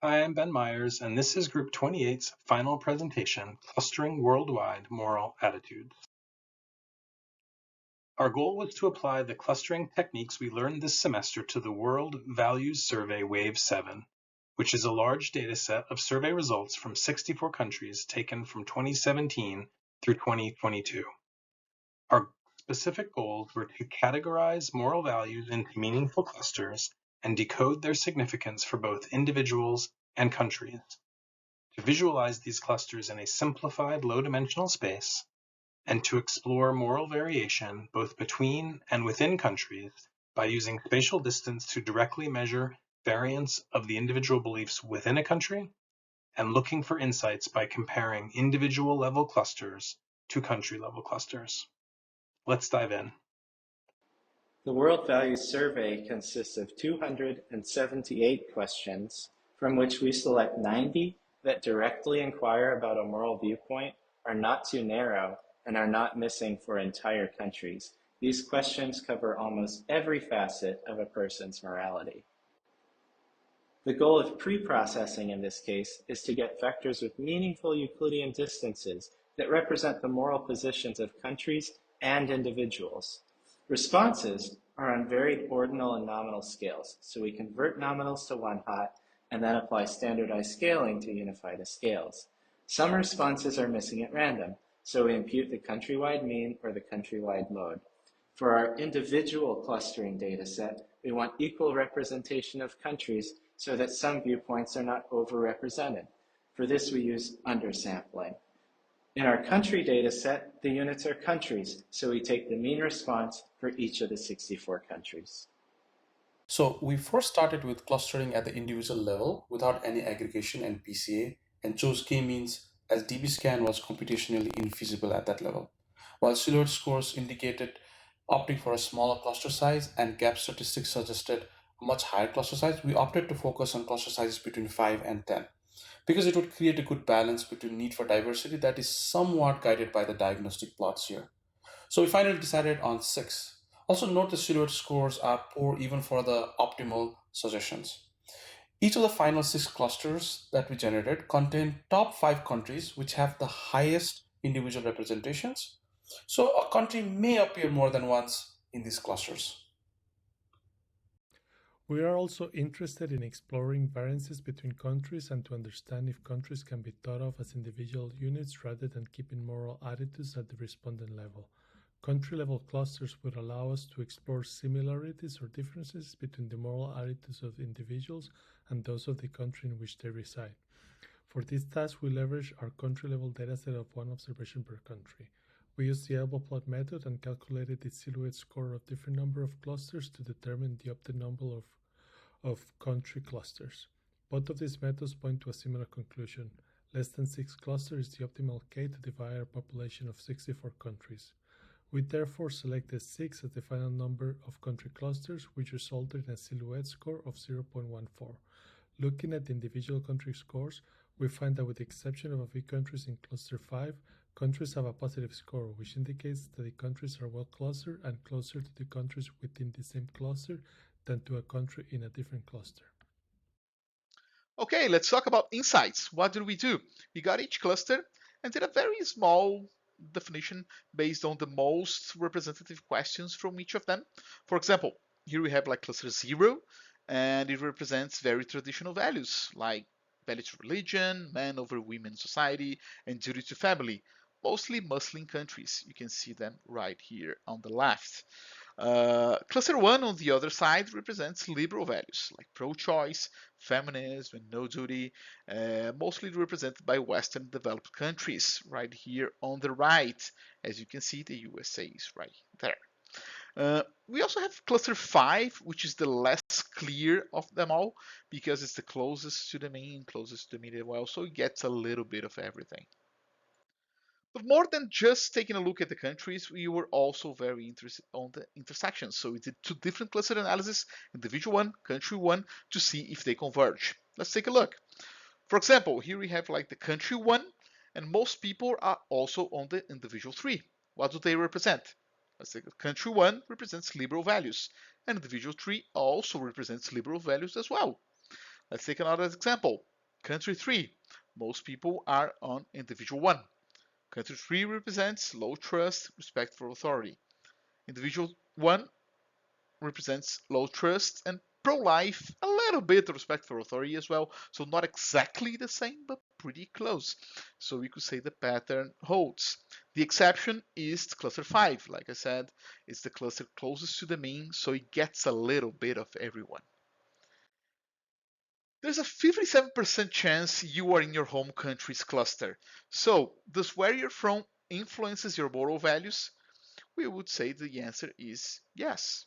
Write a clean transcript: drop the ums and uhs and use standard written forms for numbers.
Hi, I'm Ben Myers, and this is Group 28's final presentation, Clustering Worldwide Moral Attitudes. Our goal was to apply the clustering techniques we learned this semester to the World Values Survey Wave 7, which is a large dataset of survey results from 64 countries taken from 2017 through 2022. Our specific goals were to categorize moral values into meaningful clusters and decode their significance for both individuals and countries, to visualize these clusters in a simplified low-dimensional space, and to explore moral variation both between and within countries by using spatial distance to directly measure variance of the individual beliefs within a country, and looking for insights by comparing individual level clusters to country level clusters. Let's dive in. The World Values Survey consists of 278 questions, from which we select 90 that directly inquire about a moral viewpoint, are not too narrow, and are not missing for entire countries. These questions cover almost every facet of a person's morality. The goal of pre-processing in this case is to get vectors with meaningful Euclidean distances that represent the moral positions of countries and individuals. Responses are on varied ordinal and nominal scales, so we convert nominals to one-hot and then apply standardized scaling to unify the scales. Some responses are missing at random, so we impute the countrywide mean or the countrywide mode. For our individual clustering dataset, we want equal representation of countries so that some viewpoints are not overrepresented. For this, we use undersampling. In our country dataset, the units are countries, so we take the mean response for each of the 64 countries. So we first started with clustering at the individual level without any aggregation and PCA, and chose k-means as dbScan was computationally infeasible at that level. While silhouette scores indicated opting for a smaller cluster size and gap statistics suggested a much higher cluster size, we opted to focus on cluster sizes between 5 and 10 because it would create a good balance between need for diversity that is somewhat guided by the diagnostic plots here. So we finally decided on 6. Also note the silhouette scores are poor even for the optimal suggestions. Each of the final 6 clusters that we generated contain top 5 countries which have the highest individual representations. So a country may appear more than once in these clusters. We are also interested in exploring variances between countries and to understand if countries can be thought of as individual units rather than keeping moral attitudes at the respondent level. Country-level clusters would allow us to explore similarities or differences between the moral attitudes of individuals and those of the country in which they reside. For this task, we leverage our country-level dataset of 1 observation per country. We used the elbow plot method and calculated the silhouette score of different number of clusters to determine the optimal number of country clusters. Both of these methods point to a similar conclusion. Less than 6 clusters is the optimal K to divide a population of 64 countries. We therefore selected 6 as the final number of country clusters, which resulted in a silhouette score of 0.14. Looking at the individual country scores, we find that with the exception of a few countries in cluster 5, countries have a positive score, which indicates that the countries are well clustered and closer to the countries within the same cluster than to a country in a different cluster. Okay, let's talk about insights. What did we do? We got each cluster and did a very small definition based on the most representative questions from each of them. For example, here we have like cluster 0, and it represents very traditional values like value to religion, man over women society, and duty to family, mostly Muslim countries. You can see them right here on the left. Cluster 1 on the other side represents liberal values like pro-choice, feminism, and no duty, mostly represented by Western developed countries right here on the right. As you can see, the USA is right there. We also have cluster 5, which is the less clear of them all because it's the closest to the mean, closest to the mean as well, so it gets a little bit of everything. But more than just taking a look at the countries, we were also very interested on the intersections. So we did 2 different cluster analyses, individual 1, country 1, to see if they converge. Let's take a look. For example, here we have like the country 1, and most people are also on the individual 3. What do they represent? Let's take country 1 represents liberal values, and individual 3 also represents liberal values as well. Let's take another example. Country 3, most people are on individual 1. Country 3 represents low trust, respect for authority. Individual 1 represents low trust and pro-life, a little bit of respect for authority as well, so not exactly the same, but pretty close. So we could say the pattern holds. The exception is cluster 5. Like I said, it's the cluster closest to the mean, so it gets a little bit of everyone. There's a 57% chance you are in your home country's cluster. So, does where you're from influences your moral values? We would say the answer is yes.